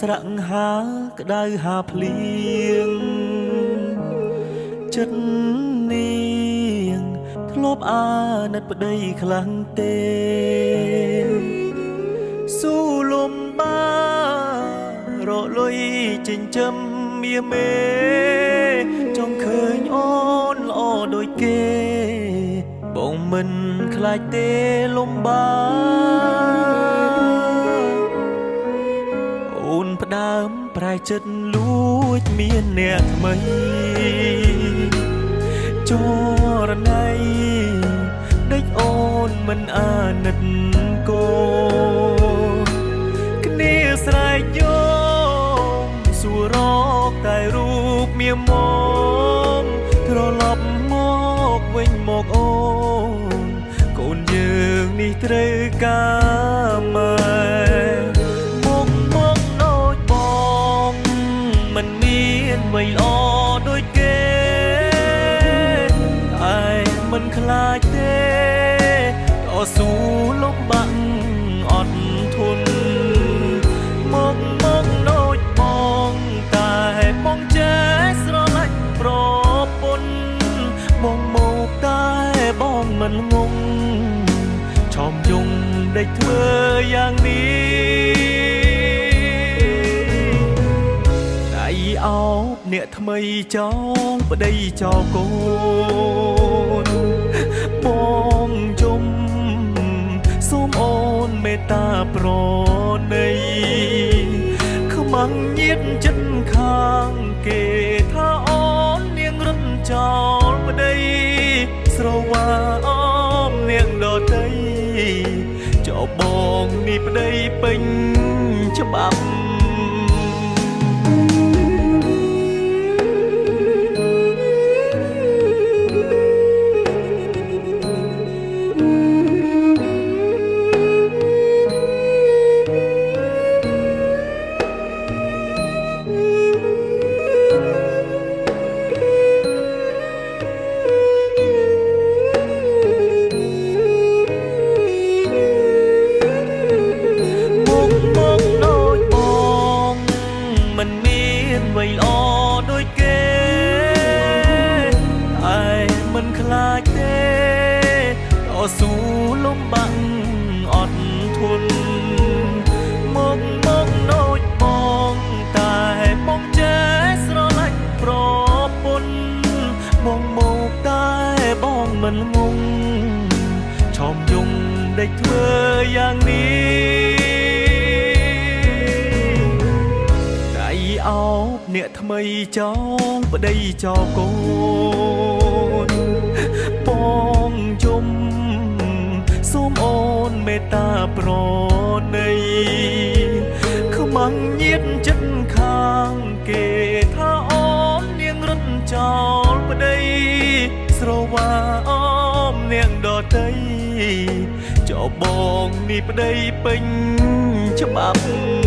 ស្រក់ហាក្តៅហាភ្លៀងចិត្តនាងធ្លាប់អាណិតប្តីខ្លាំងទេស៊ូលំបារលុយចិញ្ចឹមមាមេចង់ឃើញអូនល្អដូចគេបងមិនខ្លាចទេលំបាអូនផ្ដើមប្រែចិត្តលួចមានអ្នកថ្មីចរណៃដេចអូនមិនអាណិតកូនគ្នាស្រែកយោមសួររកតែរូបមាមមត្រឡប់មកវិញមកអូនកូនយើងនេះត្រូវការម៉ែមិនមានអ្វីល្អដូចគេតែមិនខ្លាចទេតស៊ូលំបាក់អត់ធន់មកដូចបងតែបងចេះស្រឡាញ់ប្រពន្ធបងមកតែបងមិនងងឆោមយងដេចធ្វើយ៉ាងនេះអោបអ្នកថ្មីចោងប្តីចោកូនបងជុំសូមអូនមេត្តាប្រណីខ្មាំងញៀតចិត្តខាងគេថាអូននាងរត់ចោលប្តីស្រវាអមនាងដតីចោបងនេះប្តីពេញច្បាប់មិនមានអ្វីល្អដូចគេតែមិនខ្លាចទេតស៊ូលំបាក់អត់ធន់មកដូចបងតែបងចេះស្រឡាញ់ប្រពន្ធបងមកតែបងមិនងងឆោមយងដេចធ្វើយ៉ាងនេះអោបអ្នកថ្មីចោងប្តីចោកូនបងជុំសូមអូនមេត្តាប្រណីខ្មាំងញៀតចិត្តខាងគេថាអូននាងរត់ចោលប្តីស្រវាអមនាងដតីចោបងនេះប្តីពេញច្បាប់